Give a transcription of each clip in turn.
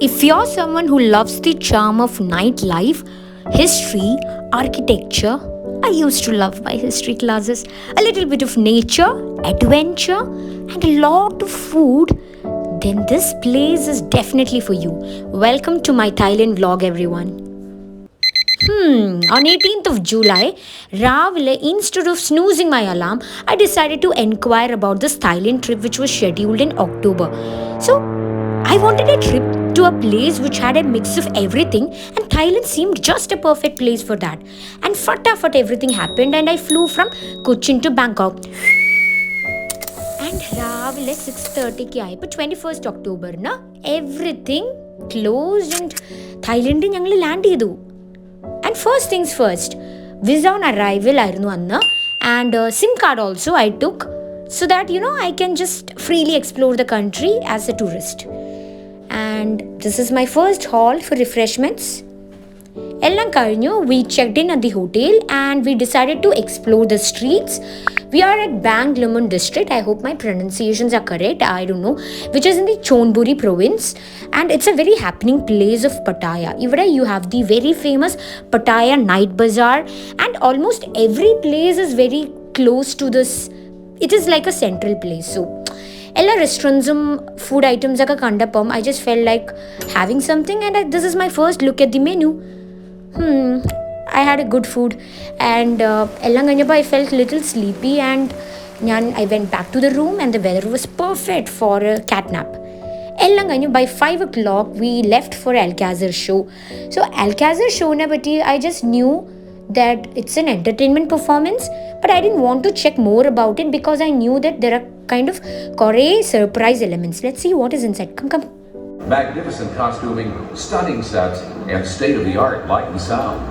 If you're someone who loves the charm of nightlife, history, architecture, I used to love my history classes, a little bit of nature, adventure, and a lot of food, then this place is definitely for you. Welcome to my Thailand vlog, everyone. On 18th of July, Ravile, instead of snoozing my alarm, I decided to inquire about this Thailand trip which was scheduled in October. So, I wanted a trip to a place which had a mix of everything, and Thailand seemed just a perfect place for that. And fatafat everything happened, and I flew from Cochin to Bangkok. And Ravile 6:30 ki aayi, but 21st October na everything closed and Thailand ഞങ്ങൾ land ചെയ്തു. And first things first, visa on arrival ആയിരുന്നു അന്ന്, and SIM card also I took so that I can just freely explore the country as a tourist. And this is my first halt for refreshments. എല്ലാം കഴിഞ്ഞു. We checked in at the hotel and we decided to explore the streets. We are at Bang Lemon district. I hope my pronunciations are correct. I don't know. Which is in the Chonburi province. And it's a very happening place of Pattaya. Here you have the very famous Pattaya night bazaar. And almost every place is very close to this. It is like a central place. So, എല്ലാ റെസ്റ്റോറൻറ്റ്സും food items ഒക്കെ കണ്ടപ്പം I just fell like having something and this is my first look at the menu. I had a good food and എല്ലാം കഴിഞ്ഞപ്പോൾ I felt little sleepy and I went back to the room and the weather was perfect for a cat nap. എല്ലാം കഴിഞ്ഞു. By 5 o'clock we left for Alcazar show. So Alcazar showനെ പറ്റി I just knew that it's an entertainment performance, but I didn't want to check more about it because I knew that there are kind of Korea surprise elements. Let's see what is inside. Come. Magnificent costuming, stunning sets, and state-of-the-art light and sound.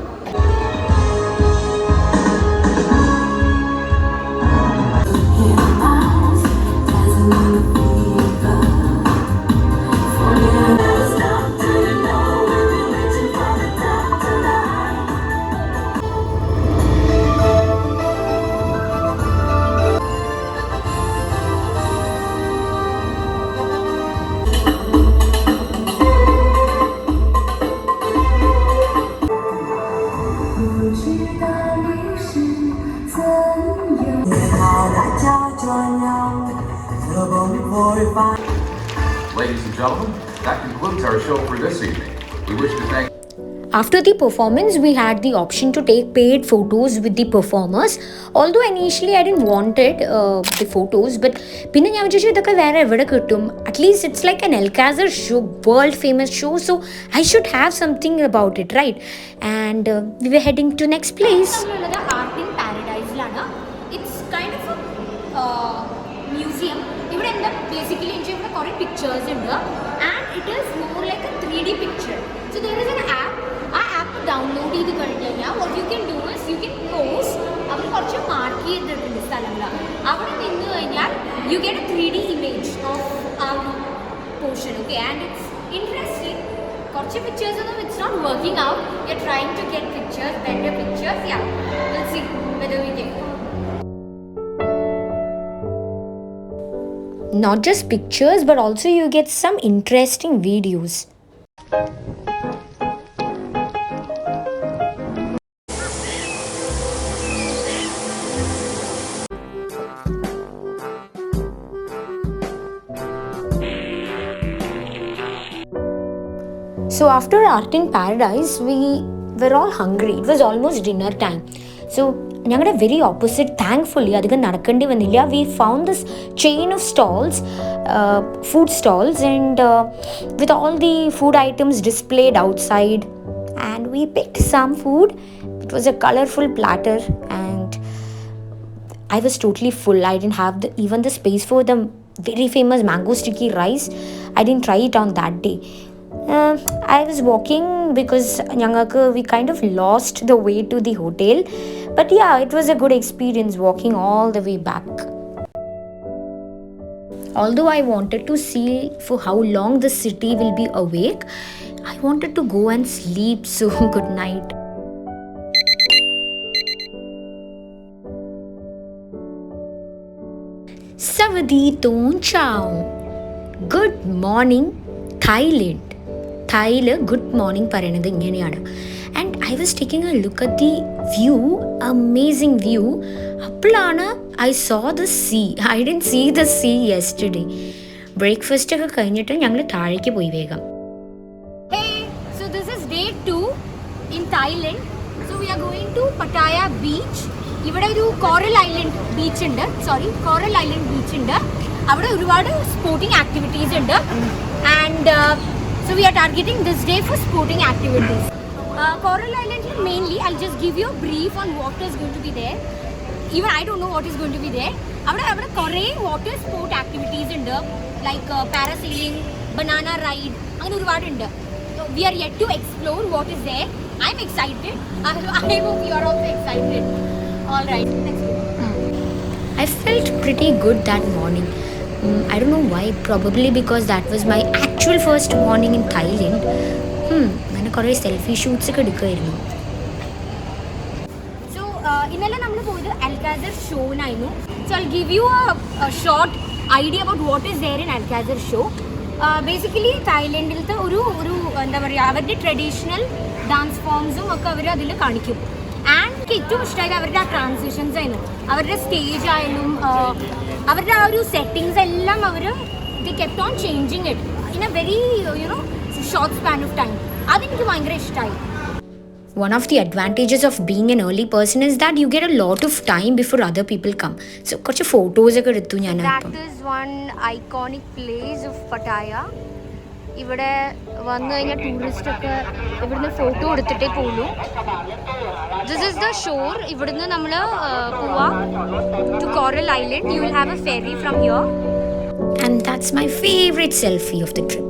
Ladies and gentlemen, that concludes our show for this evening. We wish to thank. After the performance, we had the option to take paid photos with the performers. Although initially I didn't wanted the photos, but പിന്നെ ഞാൻ വിചാരിച്ചു ഇതൊക്കെ വേറെ എവിടെ കിട്ടും. At least it's like an Alcazar show, world famous show, so I should have something about it, right? And we were heading to next place. Art in Paradise. It's kind of a museum. ഇവിടെ എന്താ basically ഇവിടെ കുറേ pictures ഉണ്ട് and it is more like a 3D picture. So there is an app. ആ app download ചെയ്ത് കഴിഞ്ഞ് കഴിഞ്ഞാൽ what you can do is you can post. അവർ കുറച്ച് മാർക്ക് ചെയ്തിട്ടുണ്ട് സ്ഥലങ്ങൾ. അവിടെ നിന്ന് കഴിഞ്ഞാൽ you get a 3D image of our portion. Okay, and it's interesting. കുറച്ച് pictures ഒന്നും it's not working out. You're trying to get pictures, better pictures. Yeah, we'll see whether we get. Not just pictures, but also you get some interesting videos. So after Art in Paradise, we were all hungry. It was almost dinner time. So ഞങ്ങളുടെ very opposite thankfully അധികം നടക്കേണ്ടി വന്നില്ല. We found this chain of stalls, food stalls, and with all the food items displayed outside, and we picked some food. It was a colourful platter and I was totally full. I didn't have even the space for the very famous mango sticky rice. I didn't try it on that day. I was walking because we kind of lost the way to the hotel. But yeah, it was a good experience walking all the way back. Although I wanted to see for how long the city will be awake, I wanted to go and sleep. So good night. Savadi Ton Chao. Good morning, Thailand. Thailand good morning പറയുന്നത് ഇങ്ങനെയാണ്. And I was taking a look at the view, amazing view. അപ്പോഴാണ് I saw the sea. I didn't see the sea yesterday. Breakfast ഒക്കെ കഴിഞ്ഞിട്ട് ഞങ്ങൾ താഴേക്ക് പോയി വേഗം. Hey, so this is day 2 in Thailand. So we are going to Pattaya beach. ഇവിടെ ഒരു coral island beach ഉണ്ട്. അവിടെ ഒരുപാട് സ്പോർട്ടിംഗ് ആക്ടിവിറ്റീസ് ഉണ്ട്. And so we are targeting this day for sporting activities. Coral Island mainly, I'll just give you a brief on what is going to be there. Even I don't know what is going to be there. അവിടെ കുറേ water sport activities ഉണ്ട്. Like parasailing, banana ride, അങ്ങനെ ഒരുപാടുണ്ട്. We are yet to explore what is there. I'm excited. I hope you are also excited. All right, let's go. I felt pretty good that morning. I don't know why, probably because that was my actual first morning in Thailand. ഞാൻ കുറേ selfie shoots ഒക്കെ എടുക്കുമായിരുന്നു. So ഇന്നലെ നമ്മൾ പോയത് Alcazar ഷോനായിരുന്നു. So I'll give you a short idea about what is there in Alcazar show. Basically തായ്ലൻഡിലത്തെ ഒരു എന്താ പറയുക, അവരുടെ ട്രഡീഷണൽ ഡാൻസ് ഫോംസും ഒക്കെ അവർ അതിൽ കാണിക്കും. ആൻഡ് എനിക്ക് ഏറ്റവും ഇഷ്ടമായത് അവരുടെ ആ ട്രാൻസിഷൻസ് ആയിരുന്നു. അവരുടെ സ്റ്റേജ് ആയാലും അവരുടെ ആ ഒരു സെറ്റിങ്സ് എല്ലാം അവർ they kept on changing it in a very short span of time. അതെനിക്ക് ഭയങ്കര ഇഷ്ടമായി. One of the advantages of being an early person is that you get a lot of time before other people come. So കുറച്ച് photos ഒക്കെ എടുത്തു ഞാൻ. That is one iconic place of Pattaya. ഇവിടെ വന്നു കഴിഞ്ഞാൽ ടൂറിസ്റ്റ് ഒക്കെ ഇവിടുന്ന് photo എടുത്തിട്ടേ പോളൂ. This is the shore. ഇവിടുന്ന് നമ്മൾ പോവാം to coral island. You will have a ferry from here. And that's my favorite selfie of the trip.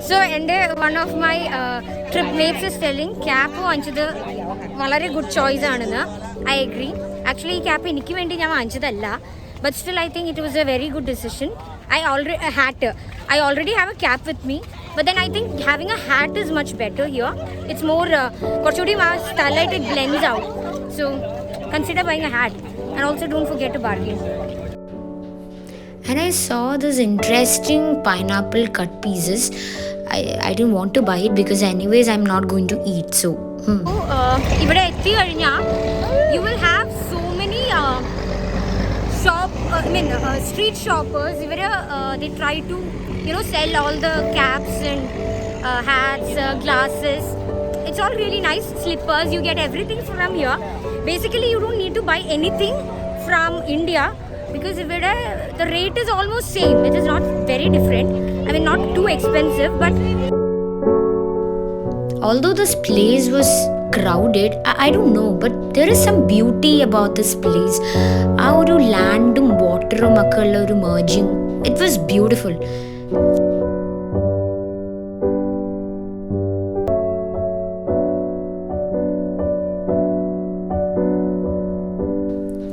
So എൻ്റെ one of my trip mates is telling cap വാങ്ങിച്ചത് വളരെ good choice ആണെന്ന്. I agree. Actually ഈ cap എനിക്ക് വേണ്ടി ഞാൻ വാങ്ങിച്ചതല്ല, but still I think it was a very good decision. I already have a cap with me, but then I think having a hat is much better here. It's more കുറച്ചുകൂടി ആ starlight it blends out. So consider buying a hat, and also don't forget to bargain. And I saw this interesting pineapple cut pieces. I didn't want to buy it because anyways I'm not going to eat. So ഇവിടെ എത്തി കഴിഞ്ഞാൽ you will have so many street shoppers. They try to sell all the caps and hats, glasses. It's all really nice. Slippers, you get everything from here. Basically you don't need to buy anything from India because the rate is almost same. It is not very different. I mean, not too expensive, but although this place was crowded, I don't know, but there is some beauty about this place. ആ ഒരു ലാൻഡും വാട്ടറും ഒക്കെ ഉള്ള ഒരു merging, it was beautiful.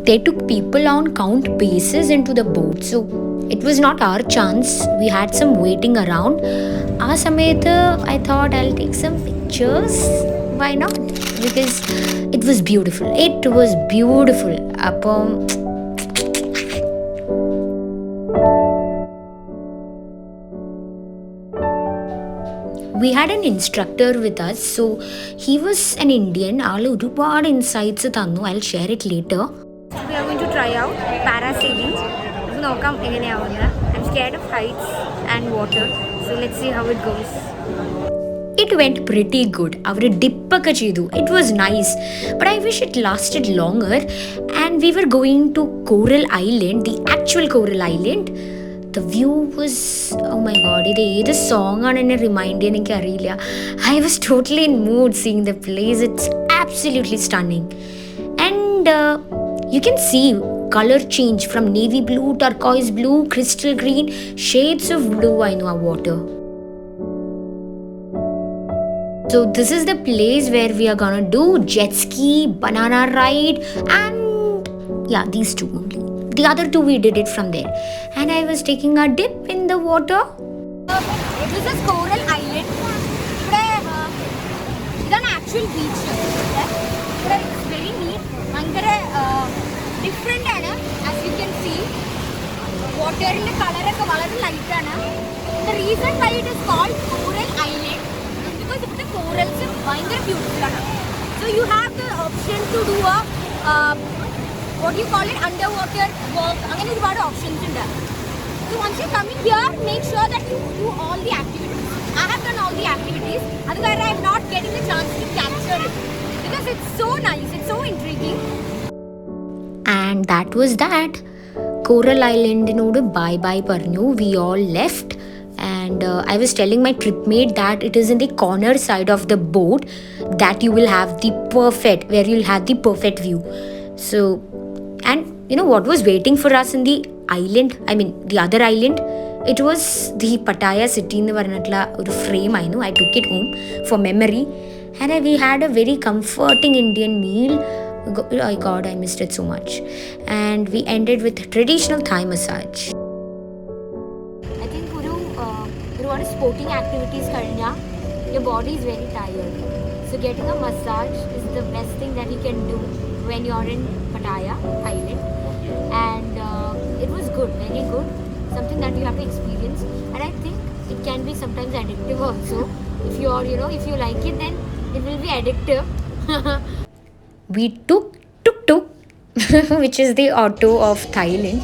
They took people on count basis into the boat, so it was not our chance. We had some waiting around. ആ സമയത്ത് I thought I'll take some pictures. Why not? Because it was beautiful. അപ്പം we had an instructor with us, so he was an Indian. ആൾ ഒരുപാട് insights തന്നു. I'll share it later. We are going to try out parasailing. നമുക്ക് നോക്കാം എങ്ങനെയാവുന്നത്. I'm scared of heights and water, so let's see how it goes. It went pretty good. അവർ ഡിപ്പൊക്കെ ചെയ്തു. It was nice, but I wish it lasted longer. And we were going to Coral Island, the actual Coral Island. The view was, oh my god, ഇത് ഏത് song ആണ് എന്നെ remind ചെയ്യാൻ എനിക്ക് അറിയില്ല. I was totally in mood seeing the place. It's absolutely stunning. And you can see color change from navy blue, turquoise blue, crystal green, shades of blue I know our water. So this is the place where we are gonna do jet ski, banana ride, and yeah, these two only. The other two we did it from there. And I was taking a dip in the water. This is Coral Island. ഇതാണ് actual beach. ഇവിടെ it's very reason why it is called Coral Island is because the corals are very beautiful. So you have the option to do a what do you call it, underwater walk. Again, there are options in there. So once you come in here, make sure that you do all the activities. I have done all the activities. Otherwise, I am not getting the chance to capture it because it's so nice. It's so intriguing. And that was that. Coral Island nodu bye bye parnu. We all left. And I was telling my tripmate that it is in the corner side of the boat that you will have the perfect, where you'll have the perfect view. So, and you know what was waiting for us in the island, I mean the other island? It was the Pattaya city in the Varnatla frame. I know, I took it home for memory, and we had a very comforting Indian meal. Oh god, I missed it so much. And we ended with traditional Thai massage. I think ഒരുപാട് sporting activities കഴിഞ്ഞാ your body is very tired. So getting a massage is the best thing that you can do when you're in Pattaya, Thailand. And it was good, very good. Something that you have to experience. And I think it can be sometimes addictive also. If you're, if you like it, then it will be addictive. We took tuk-tuk, which is the auto of Thailand,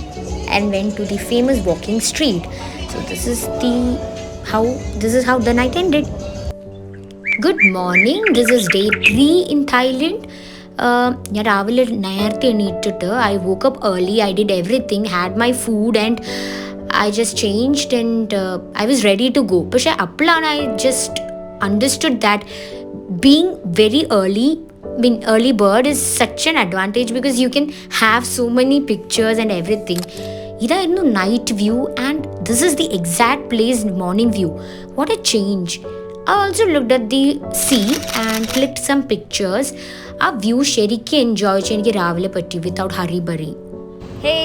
and went to the famous walking street. So this is how the night ended. Good morning. This is day 3 in Thailand. ഞാൻ രാവിലെ നേരത്തെ എണീറ്റിട്ട് I woke up early. I did everything, had my food, and I just changed, and I was ready to go. പക്ഷേ അപ്പോഴാണ് I just understood that being very early, early bird is such an advantage because you can have so many pictures and everything. ഇതായിരുന്നു night view, and this is the exact place morning view. What A change. I also looked at the sea and clicked some pictures. ആ view ശരിക്കും enjoy ചെയ്യാൻ എനിക്ക് രാവിലെ പറ്റി without hurry burry. Hey,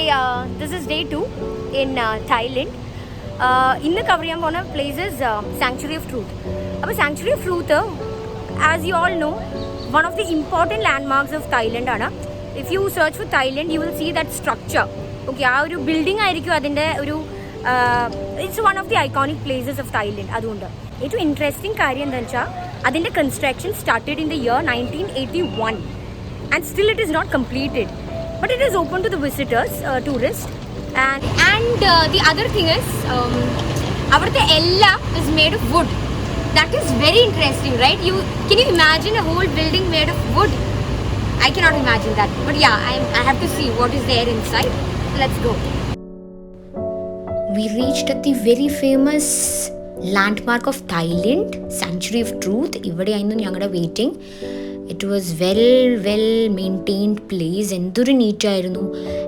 this is day 2 in Thailand. ഇന്ന് cover ചെയ്യാൻ പോകുന്ന place is sanctuary of truth. അപ്പോൾ sanctuary of truth, as you all know, one of the important landmarks of Thailand ആണ്. If you search for Thailand you will see that structure. Okay, ആ ഒരു building ആയിരിക്കും അതിൻ്റെ ഒരു it's one of the iconic places of Thailand. അതുകൊണ്ട് ഏറ്റവും interesting കാര്യം എന്താണെന്ന് വെച്ചാൽ അതിൻ്റെ construction started in the year 1981 and still it is not completed. But it is open to the visitors, tourists. And the other thing is, avarthe ella is made of wood. That is very interesting, right? Can you imagine a whole building made of wood? I cannot imagine that. But yeah, I have to see what is there inside. Let's go. We reached at the very famous landmark of Thailand, Sanctuary of Truth. ഇവിടെയായിരുന്നു ഞങ്ങളുടെ waiting. It was well maintained place. എന്തൊരു നീറ്റായിരുന്നു.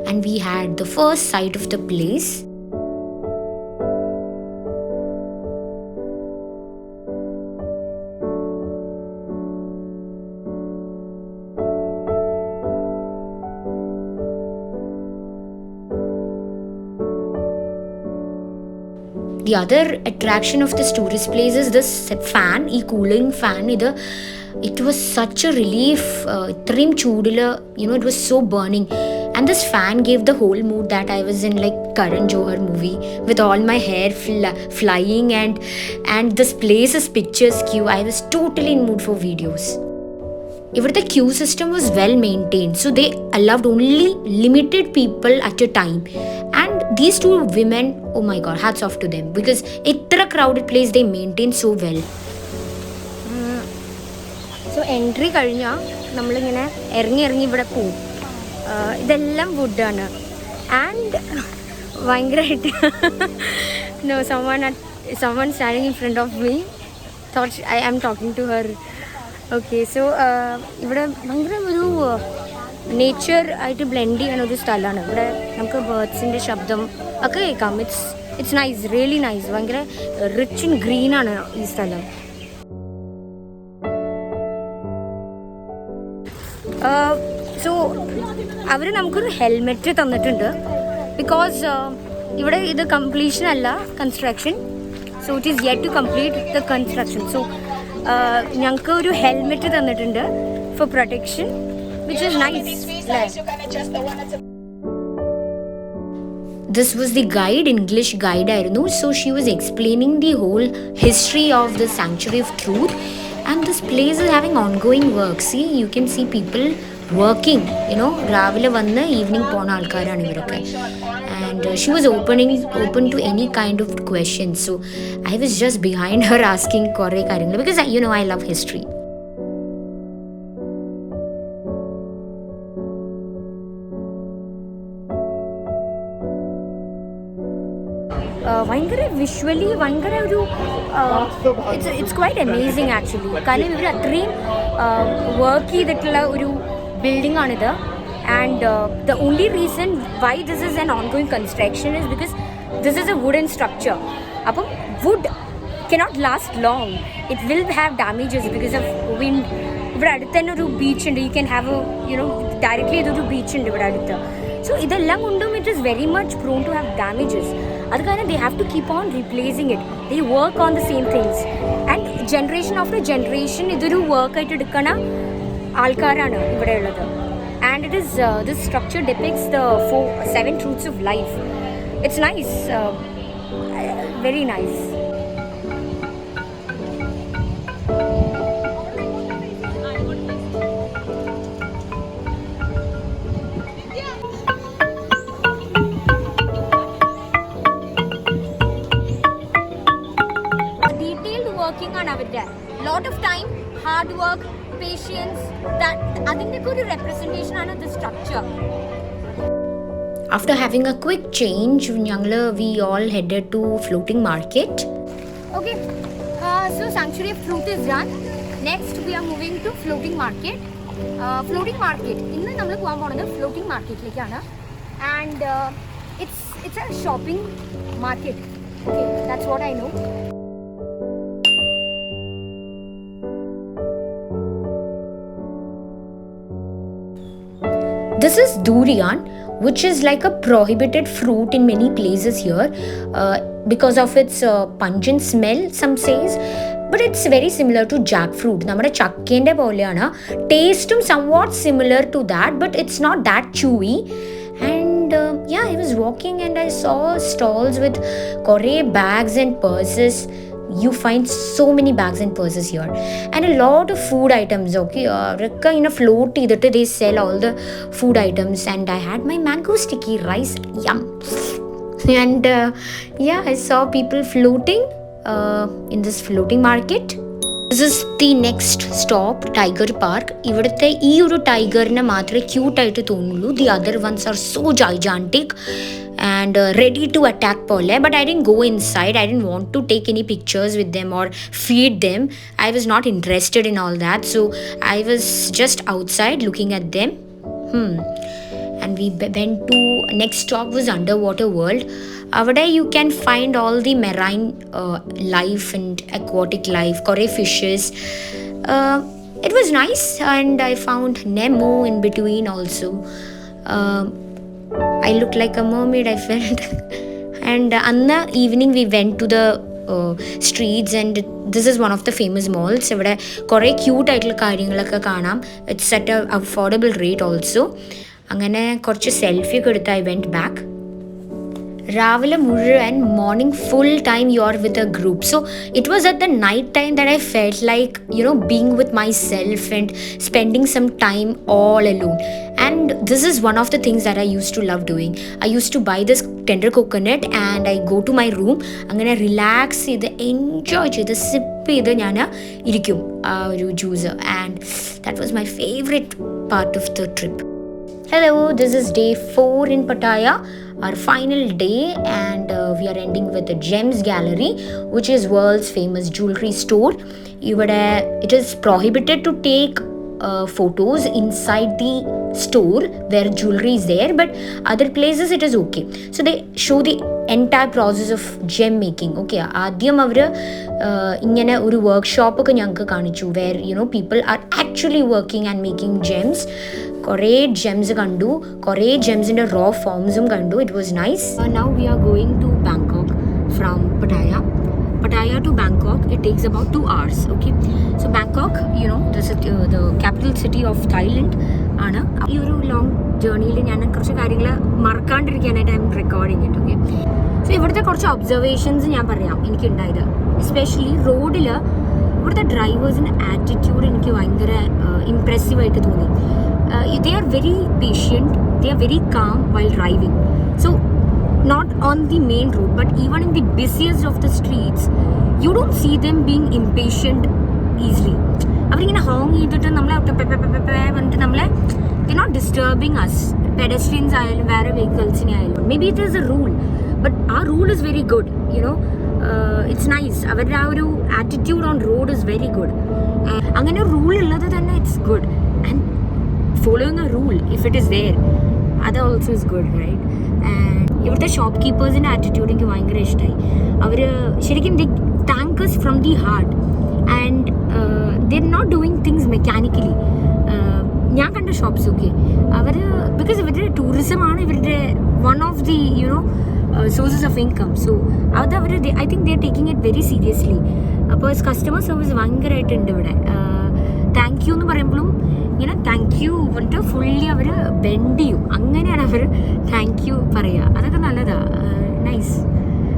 And we had the first sight of the place. The other attraction of this tourist place is this fan, ഈ cooling fan. It was such a relief. ഇത്രയും ചൂടിൽ, it was so burning. And this fan gave the whole mood that I was in like Karan Johar movie with all my hair flying and this place's pictures queue. I was totally in mood for videos. ഇവിടുത്തെ queue system was well maintained. So they allowed only limited people at a time. And these two women, oh my God, hats off to them because ഇത്ര crowded place they maintain so well. So entry കഴിഞ്ഞാൽ നമ്മളിങ്ങനെ ഇറങ്ങി ഇവിടെ പോവും. ഇതെല്ലാം വുഡാണ്. And ഭയങ്കരമായിട്ട് no someone standing in front of me thought I am talking to her. Okay, so ഇവിടെ ഭയങ്കര ഒരു നേച്ചർ ആയിട്ട് ബ്ലെൻഡ് ചെയ്യുന്ന ഒരു സ്ഥലമാണ്. ഇവിടെ നമുക്ക് ബേർഡ്സിൻ്റെ ശബ്ദം ഒക്കെ കേൾക്കാം. It's nice, really nice. ഭയങ്കര റിച്ച് ആൻഡ് ഗ്രീനാണ് ഈ സ്ഥലം. സോ അവർ നമുക്കൊരു ഹെൽമെറ്റ് തന്നിട്ടുണ്ട് ബിക്കോസ് ഇവിടെ ഇത് കംപ്ലീഷൻ അല്ല, construction. So it is yet to complete the construction. So ഞങ്ങൾക്ക് ഒരു ഹെൽമെറ്റ് തന്നിട്ടുണ്ട് for protection, which is nice. this was the guide, English guide ആയിരുന്നു. So she was explaining the whole history of the Sanctuary of Truth, and this place is having ongoing work. See, you can see people working, രാവിലെ വന്ന് evening പോണ ആൾക്കാരാണ് ഇവരൊക്കെ. And she was open to any kind of questions. So I was just behind her asking കുറേ കാര്യങ്ങൾ, because I love history. ഭയങ്കര visually ഭയങ്കര ഒരു ഇറ്റ്സ് ക്വൈറ്റ് അമേസിങ് ആക്ച്വലി. കാരണം ഇവർ അത്രയും വർക്ക് ചെയ്തിട്ടുള്ള ഒരു ബിൽഡിംഗ് ആണിത്. And the only reason why this is an ongoing construction is because this is a wooden structure. അപ്പം wood cannot last long, it will have damages because of wind. ഇവിടെ അടുത്ത് തന്നെ ഒരു ബീച്ച് ഉണ്ട്, you can have directly ഇതൊരു beach ഉണ്ട് ഇവിടെ അടുത്ത്. സോ ഇതെല്ലാം കൊണ്ടും it is very much prone to have damages. അത് കാരണം they have to keep on replacing it. They work on the same things, and generation after generation ഇതൊരു വർക്കായിട്ട് എടുക്കണ ആൾക്കാരാണ് ഇവിടെ ഉള്ളത്. And it is this structure depicts the 7 truths of life. It's nice, very nice. Lot of time, hard work, patience, that അതിൻ്റെയൊക്കെ ഒരു representation ആണ് the structure. After having a quick change, we all headed to floating market. Okay, so Sanctuary of Truth is done. Next we are moving to floating market. Floating market, ഇന്ന് നമ്മൾ പോകാൻ പോകുന്നത് floating marketലേക്കാണ്. And it's a shopping market. Okay, that's what I know. This is durian, which is like a prohibited fruit in many places here because of its pungent smell, some says. But it's very similar to jackfruit. നമ്മുടെ ചക്കേൻ്റെ പോലെയാണ്. ടേസ്റ്റും somewhat similar to that, but it's not that chewy. And I was walking and I saw stalls with കുറേ bags and purses. You find so many bags and purses here, and a lot of food items. Okay, in a float they sell all the food items, and I had my mango sticky rice, yum. And I saw people floating in this floating market. This is the next stop, Tiger Park. ഇവിടുത്തെ ഈ ഒരു ടൈഗറിനെ മാത്രമേ ക്യൂട്ടായിട്ട് തോന്നുള്ളൂ. The other ones are so gigantic and ready to attack pole, but I didn't go inside. I didn't want to take any pictures with them or feed them. I was not interested in all that, so I was just outside looking at them. And we went to next stop was underwater world. Avada you can find all the marine life and aquatic life, kore fishes. It was nice, and I found Nemo in between also. I looked like a mermaid, I felt. And another evening we went to the streets, and this is one of the famous malls. ഇവിടെ കുറേ cute ആയിട്ടുള്ള കാര്യങ്ങളൊക്കെ കാണാം. It's at a affordable rate also. അങ്ങനെ കുറച്ച് selfie ഒക്കെ എടുത്ത് I went back. രാവിലെ മുഴുവൻ morning full time you are with a group. So it is at the night time that I felt like being with myself and spending some time all alone. And this is one of the things that I used to love doing. I used to buy this tender coconut and I go to my room. അങ്ങനെ relax ചെയ്ത് enjoy ചെയ്ത് zip ചെയ്ത് ഞാൻ ഇരിക്കും ആ ഒരു juice. And that was my favourite part of the trip. Hello, this is day 4 in Pattaya, our final day, and we are ending with the Gems Gallery, which is world's famous jewelry store. It is prohibited to take photos inside the store where jewelry is there, but other places it is okay. So they show the entire process of gem making. Okay, ആദ്യം അവർ ഇങ്ങനെ ഒരു workshop ഒക്കെ ഞങ്ങൾക്ക് കാണിച്ചു, where people are actually working and making gems. കുറേ gems കണ്ടു, കുറേ ജെംസിൻ്റെ റോ ഫോംസും കണ്ടു. It was nice. Now we are going to Bangkok from Pattaya to Bangkok. It takes about 2 hours. Okay, so Bangkok, the capital city of Thailand ആണ്. ഈ ഒരു long ജേർണിയിൽ ഞാൻ കുറച്ച് കാര്യങ്ങൾ മറക്കാണ്ടിരിക്കാനായിട്ട് I'm recording it. Okay, so ഇവിടുത്തെ കുറച്ച് observations ഞാൻ പറയാം എനിക്കുണ്ടായത്. എസ്പെഷ്യലി റോഡിൽ ഇവിടുത്തെ ഡ്രൈവേഴ്സിൻ്റെ ആറ്റിറ്റ്യൂഡ് എനിക്ക് ഭയങ്കര ഇംപ്രസീവായിട്ട് തോന്നി. They are very patient, they are very calm while driving. So not on the main road but even in the busiest of the streets you don't see them being impatient easily. അവരിങ്ങനെ Hong ചെയ്തിട്ട് നമ്മളെ വന്നിട്ട് നമ്മളെ they're not disturbing us, pedestrians ആയാലും വേറെ വെഹിക്കിൾസിനെ ആയാലും. May be it is a rule but ആ rule is very good, it's nice. അവരുടെ ആ ഒരു attitude on road is very good. അങ്ങനെ റൂൾ ഉള്ളത് തന്നെ it's good. And following a rule if it is there അത് also is good, right? And ഇവിടുത്തെ shop കീപ്പേഴ്സിൻ്റെ ആറ്റിറ്റ്യൂഡ് എനിക്ക് ഭയങ്കര ഇഷ്ടമായി. അവർ ശരിക്കും the thank us from the heart and they are not doing things mechanically. ഞാൻ കണ്ട ഷോപ്സ് ഒക്കെ അവർ ബിക്കോസ് ഇവരുടെ ടൂറിസമാണ് ഇവരുടെ one of the sources of income. So അത് അവർ I think they are taking it very seriously. അപ്പോൾ കസ്റ്റമർ സർവീസ് ഭയങ്കരമായിട്ടുണ്ട് ഇവിടെ. താങ്ക് യു എന്ന് പറയുമ്പോഴും ഇങ്ങനെ താങ്ക് യു പറഞ്ഞിട്ട് ഫുള്ളി അവർ ബെൻഡ് ചെയ്യും, അങ്ങനെയാണ് അവർ താങ്ക് യു പറയുക. അതൊക്കെ നല്ലതാണ്, നൈസ്.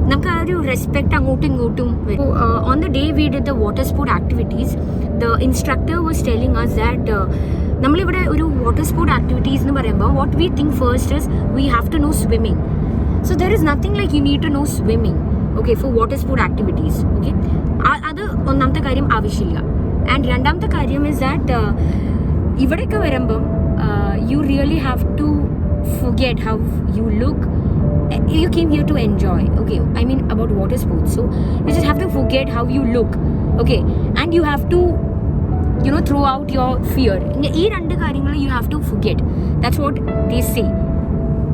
നമുക്ക് ആ ഒരു റെസ്പെക്റ്റ് അങ്ങോട്ടും ഇങ്ങോട്ടും. On the day we did the water sport activities, the instructor was telling us that നമ്മളിവിടെ ഒരു വാട്ടർ സ്പോർട്ട് ആക്ടിവിറ്റീസ് എന്ന് പറയുമ്പോൾ what we think first is we have to know swimming. So there is nothing like you need to know swimming, okay, for water sport activities. Okay, അത് ഒന്നാമത്തെ കാര്യം ആവശ്യമില്ല. And രണ്ടാമത്തെ കാര്യം ഇസ് ദാറ്റ് ഇവിടെയൊക്കെ വരുമ്പം you really have to forget how you look. You came here to enjoy, okay, I mean about water sports, so you just have to forget how you look, okay, and you have to throw out your fear. ഈ രണ്ട് കാര്യങ്ങൾ you have to forget. That's what they say.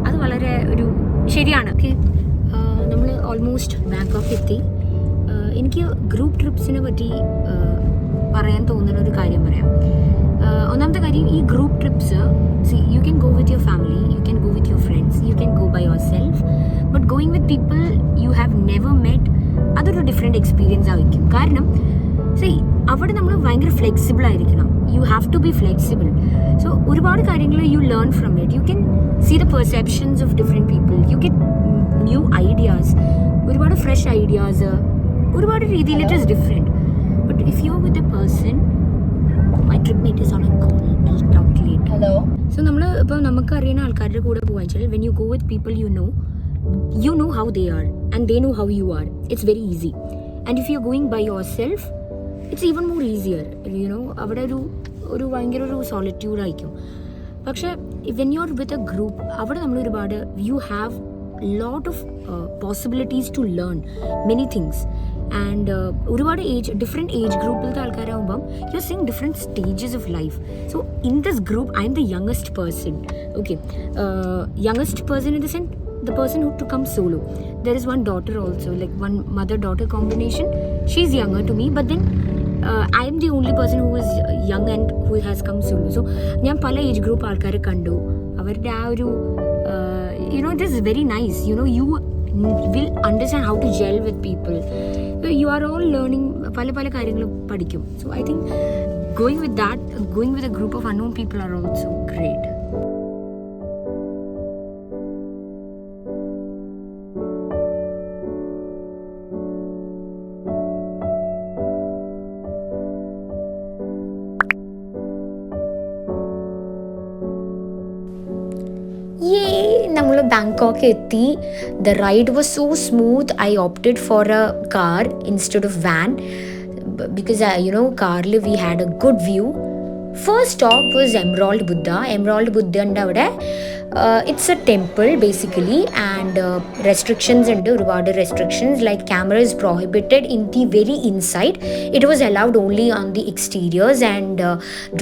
അത് വളരെ ഒരു ശരിയാണ്. Okay, നമ്മൾ almost Bangkok എത്തി. എനിക്ക് ഗ്രൂപ്പ് ട്രിപ്സിനെ പറ്റി പറയാൻ തോന്നുന്ന ഒരു കാര്യം പറയാം. ഒന്നാമത്തെ കാര്യം, ഈ group TRIPS, see, you can go with your family, you can go with your friends, you can go by yourself, but going with people you have never met, അതൊരു ഡിഫറെൻറ്റ് എക്സ്പീരിയൻസ് ആയിരിക്കും. കാരണം see, അവിടെ നമ്മൾ ഭയങ്കര flexible ആയിരിക്കണം. You have to be flexible. So ഒരുപാട് കാര്യങ്ങൾ you learn from it. You can see the perceptions of different people, you get new ideas, ഒരുപാട് ഫ്രഷ് ഐഡിയാസ്, ഒരുപാട് രീതിയിൽ it is different. But if you are with a person, my trip mate is on a call, I'll talk later. Hello. So നമ്മൾ ഇപ്പോൾ നമുക്ക് അറിയുന്ന ആൾക്കാരുടെ കൂടെ പോകാൻ വെച്ചാൽ when you go with people you know how they are and they know how you are. It's very easy. And if you're going by yourself, it's even more easier. അവിടെ ഒരു ഭയങ്കര ഒരു സോളിറ്റ്യൂഡ് ആയിരിക്കും. പക്ഷേ when you're with a group, അവിടെ നമ്മൾ ഒരുപാട് you have lot of possibilities to learn many things. And ഒരുപാട് ഡിഫറെൻറ്റ് ഏജ് ഗ്രൂപ്പിലത്തെ ആൾക്കാരാകുമ്പം you are seeing different stages of life. So in this group I'm the youngest person. Okay, youngest person in the sense the person who to come solo. There is one daughter also, like one mother-daughter combination. She's younger to me, but then I am the only person who is young and who has come solo. So ഞാൻ പല age group ആൾക്കാരെ കണ്ടു. അവരുടെ ആ ഒരു this is very nice. You will understand how to gel with people. So you are all learning പല കാര്യങ്ങൾ പഠിക്കും. So I think going with a group of unknown people are also great. നമ്മൾ Bangkok എത്തി. The ride was so smooth. I opted for a car instead of van because കാറിൽ we had a good view. First stop was emerald ബുദ്ധൻ്റെ അവിടെ it's a temple basically. And restrictions ഉണ്ട്, ഒരുപാട് restrictions. Like camera is prohibited in the very inside. It was allowed only on the exteriors. And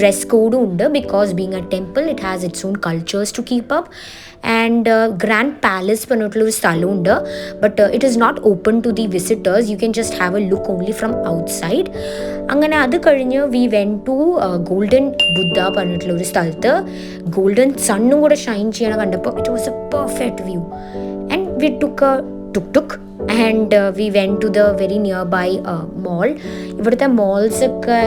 dress കോഡും ഉണ്ട് because being a temple it has its own cultures to keep up. And grand palace പറഞ്ഞിട്ടുള്ളൊരു സ്ഥലമുണ്ട്. But it is not open to the visitors. You can just have a look only from outside. അങ്ങനെ അത് കഴിഞ്ഞ് we went to golden Buddha പറഞ്ഞിട്ടുള്ളൊരു സ്ഥലത്ത് golden സണ്ണും കൂടെ shine ചെയ്യണ കണ്ടപ്പോൾ it was a perfect view. And we took took and we went to the very nearby mall. ഇവിടുത്തെ മോൾസൊക്കെ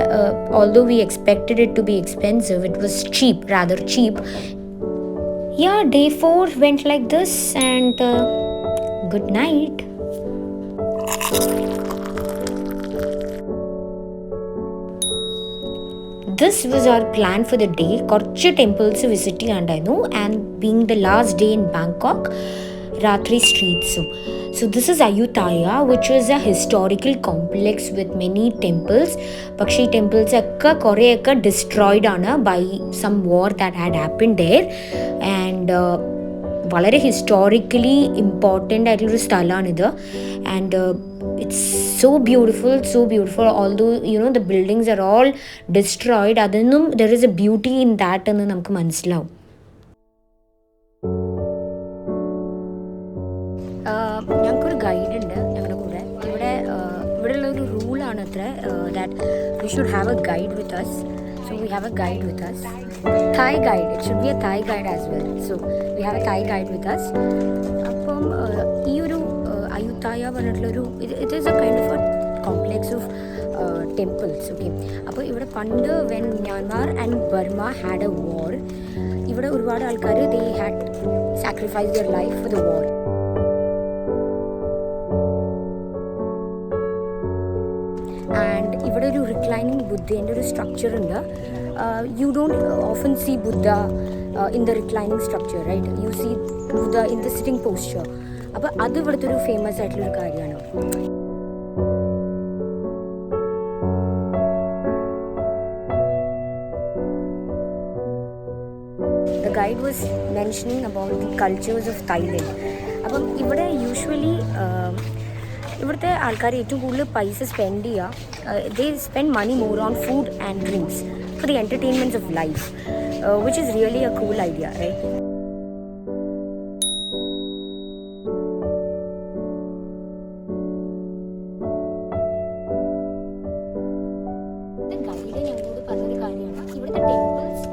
although we expected it to be expensive, it was cheap, rather cheap. Yeah, day 4 went like this, and good night. This was our plan for the day. കുറച്ച് temples visit ചെയ്യാണ്ടായിരുന്നു, and being the last day in Bangkok, രാത്രി സ്ട്രീറ്റ്സും. So this is Ayutthaya, which is a historical complex with many temples. പക്ഷേ ഈ temples ഒക്കെ കുറേയൊക്കെ destroyed ആണ് by some war that had happened there. And വളരെ historically important ആയിട്ടുള്ളൊരു സ്ഥലമാണിത്. And it's so beautiful, although the buildings are all destroyed, adannum there is a beauty in that എന്ന് നമുക്ക് മനസ്സിലാവും. ഞങ്ങൾക്കൊരു ഗൈഡ് ഉണ്ട് ഞങ്ങളുടെ കൂടെ. ഇവിടെയുള്ളൊരു റൂളാണ് അത്ര that we should have a guide with us. So we have a guide with us. Thai guide. It should be a Thai guide as well. So we have a Thai guide with us. അപ്പം ഈ ഒരു Ayutthaya പറഞ്ഞിട്ടുള്ളൊരു it is a kind of a complex of temples. Okay. അപ്പോൾ ഇവിടെ പണ്ട് when Myanmar and Burma had a war, ഇവിടെ ഒരുപാട് ആൾക്കാർ they had sacrificed their life for the war. And ഇവിടെ ഒരു റിക്ലൈനിങ് ബുദ്ധേൻ്റെ ഒരു സ്ട്രക്ചർ ഉണ്ട്. You don't often see Buddha in the reclining structure, right? You see Buddha in the sitting posture. അപ്പോൾ അത് ഇവിടുത്തെ ഒരു ഫേമസ് ആയിട്ടുള്ളൊരു കാര്യമാണ്. The guide was mentioning about the cultures of Thailand. അപ്പം ഇവിടെ യൂഷ്വലി ഇവിടുത്തെ ആൾക്കാർ ഏറ്റവും കൂടുതൽ പൈസ സ്പെൻഡ് ചെയ്യുക, they spend money more on food and drinks for the entertainments of life, which is really a cool idea, right? Guide ഞങ്ങളോട് പറഞ്ഞൊരു കാര്യമാണ്, ഇവിടുത്തെ temples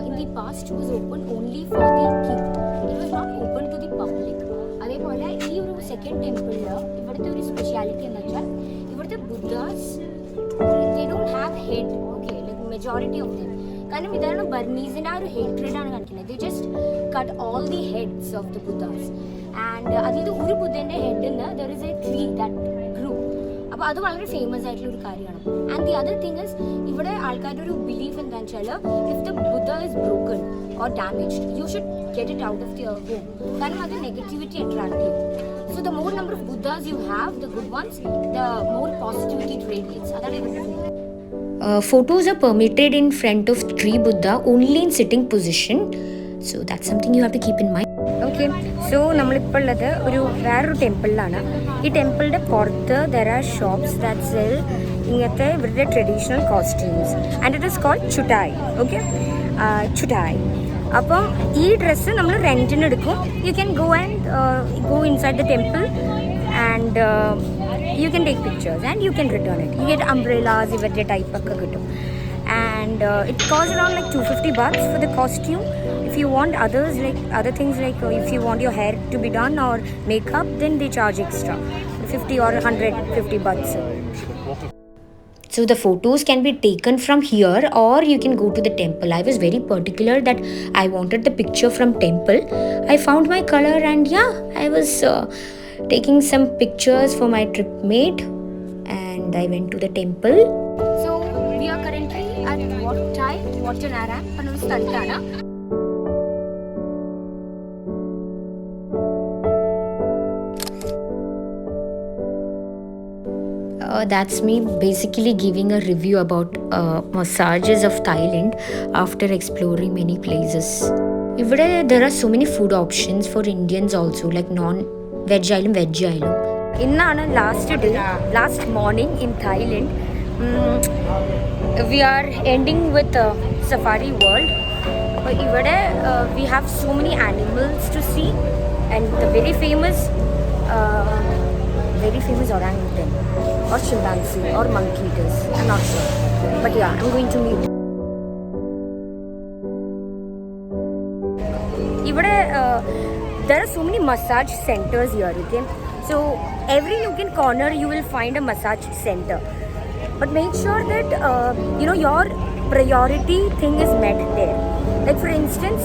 in the past was open only for the king. It was not open to the public. അതേപോലെ ഈ ഒരു second ടെമ്പിളിൽ ഇവിടുത്തെ ഒരു speciality എന്ന് വെച്ചാൽ ഇവിടുത്തെ Buddhas they don't have head. Okay, like majority of them. കാരണം ഇതാണ് ബർമീസിൻ്റെ ആ ഒരു ഹേറ്റ്രഡാണ് കാണിക്കുന്നത്. They just cut all the heads of the Buddhas. And അതായത് ഒരു ബുദ്ധൻ്റെ ഹെഡിന്ന് there is a tree that grew. അപ്പോൾ അത് വളരെ ഫേമസ് ആയിട്ടുള്ള ഒരു കാര്യമാണ്. And the other thing is ഇവിടെ ആൾക്കാരുടെ ഒരു ബിലീഫ് എന്താണെന്ന് വെച്ചാൽ if the Buddha is broken or damaged you should get it out of your home. കാരണം അത് നെഗറ്റിവിറ്റി അട്രാക്ട് ചെയ്യും. So the more number of Buddhas you have, the good ones, the more positivity it radiates. അതാണ് ഇവിടെ. Photos are permitted in front of tree Buddha only in sitting position. So that's something you have to keep in mind. Okay, so നമ്മളിപ്പോൾ ഉള്ളത് വേറൊരു ടെമ്പിളിലാണ്. ഈ ടെമ്പിളിൻ്റെ പുറത്ത് there are shops that sell ഇങ്ങനത്തെ ഇവരുടെ traditional costumes and it is called ചുട്ടായി. ഓക്കെ, ചുട്ടായി. അപ്പം ഈ ഡ്രസ്സ് നമ്മൾ റെൻറ്റിന് എടുക്കും. You can go and go inside the temple and you can take pictures and you can return it. You get umbrellas ഇവരുടെ ടൈപ്പൊക്കെ കിട്ടും. And it cost around like $250 for the costume. If you want other things like if you want your hair to be done or makeup, then they charge extra, $50 or $150. So the photos can be taken from here or you can go to the temple. I was very particular that I wanted the picture from temple. I found my color and yeah, I was taking some pictures for my trip mate and I went to the temple. So we are currently at Wattanara annum sthalthana. That's me basically giving a review about massages of Thailand after exploring many places. There are so many food options for Indians also, like non-veg island, veg island. Innana last morning in Thailand. We are ending with Safari World. We have so many animals to see and the very famous orangutan or chimpanzee or monkey it is. I'm not sure. But yeah, I'm going to meet. There are so many massage centers here, okay? So every nook and corner you will find a massage center. But make sure that your priority thing is met there. Like for instance,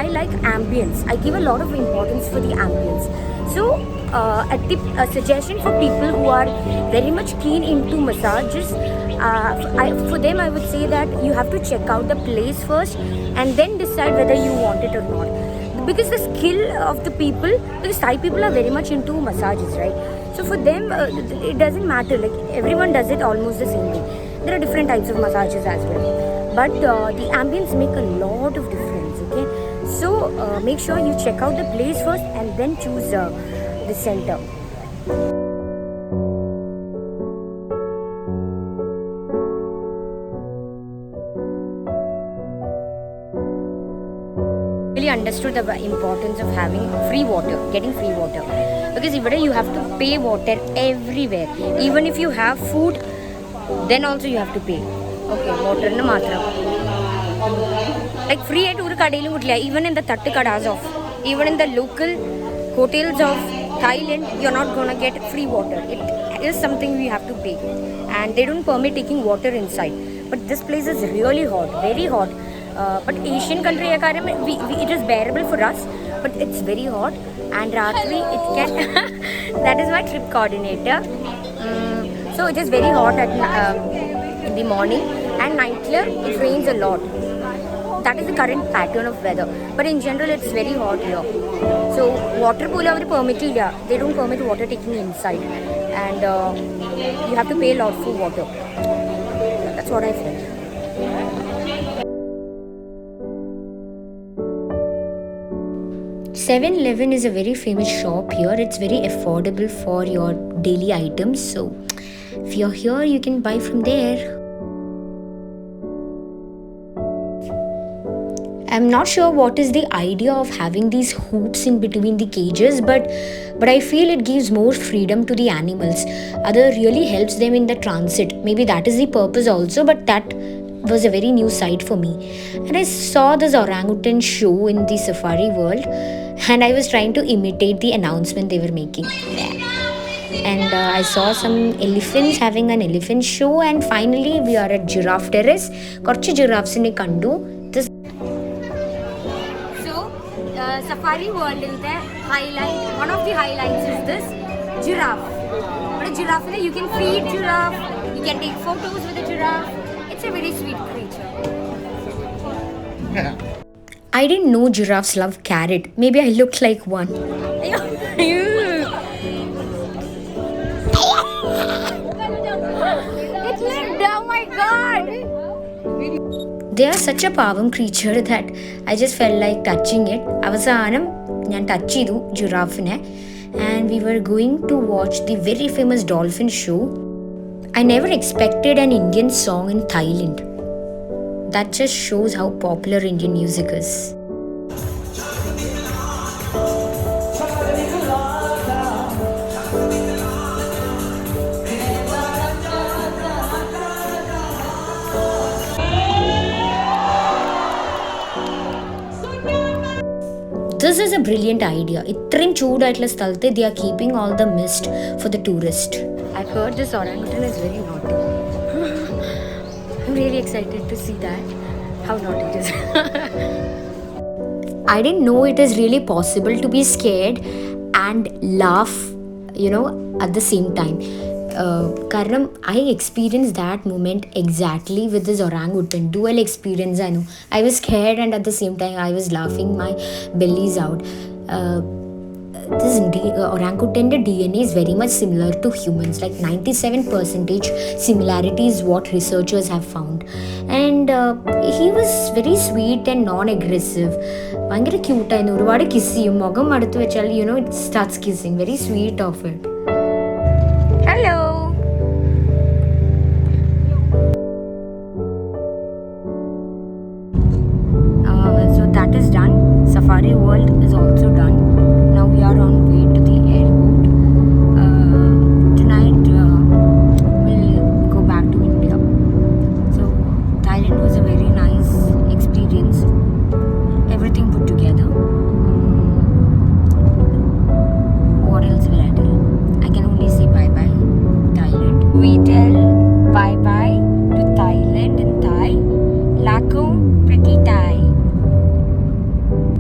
I like ambience. I give a lot of importance for the ambience. So a suggestion for people who are very much keen into massages, for them I would say that you have to check out the place first and then decide whether you want it or not. Because the skill of the people, because Thai people are very much into massages, right? So for them, it doesn't matter. Like everyone does it almost the same way. There are different types of massages as well, but the ambience make a lot of difference. Okay, so make sure you check out the place first and then choose the center. Really understood the importance of having free water, getting free water, because even you have to pay water everywhere. Even if you have food, then also you have to pay. Okay, water na matra. Like free at uru kadailu mutla. Even in the tattu kadas even in the local hotels of Thailand, you're not gonna get free water. It is something we have to pay, and they don't permit taking water inside. But this place is really hot, very hot. But Asian country it is bearable for us, but it's very hot, and Ratri it can. That is my trip coordinator. So it is very hot in the morning, and nightly it rains a lot. That is the current pattern of weather. But in general, it's very hot here. So water pool are permitted. They don't permit water taking inside, and you have to pay a lot for water. That's what I felt. 7-Eleven is a very famous shop here. It's very affordable for your daily items. So if you're here, you can buy from there. I'm not sure what is the idea of having these hoops in between the cages, but I feel it gives more freedom to the animals. Other really helps them in the transit. Maybe that is the purpose also, but that was a very new sight for me. And I saw this orangutan show in the safari world, and I was trying to imitate the announcement they were making. And I saw some elephants having an elephant show, and finally we are at giraffe terrace. Korchu giraffes ne kandu. This Safari world in the highlight, one of the highlights is this giraffe. But a giraffe, you can feed giraffe, you can take photos with a giraffe. It's a very sweet creature. I didn't know giraffes love carrot. Maybe I looked like one. It lived, oh my god! They are such a pavam creature that I just felt like touching it. അവസാനം ഞാൻ touch ചെയ്തു ജിറാഫിനെ, and we were going to watch the very famous dolphin show. I never expected an Indian song in Thailand. That just shows how popular Indian music is. This is a brilliant idea. ഇത്രയും ചൂടായിട്ടുള്ള സ്ഥലത്ത് they are keeping all the mist for the tourist. I've heard this orangutan is very naughty. I'm really excited to see that, how naughty it is. I didn't know it is really possible to be scared and laugh, at the same time. Karanam, I experienced that moment exactly with this orangutan. Dual experience, I know. I was scared and at the same time I was laughing my bellies out. This orangutan DNA is very much similar to humans. Like 97% similarity is what researchers have found. And he was very sweet and non-aggressive. ഭയങ്കര ക്യൂട്ടായിരുന്നു. ഒരുപാട് kiss ചെയ്യും. മുഖം അടുത്ത് വെച്ചാൽ it starts kissing. Very sweet of it. Hello. So that is done. Safari world is also done. Now we are on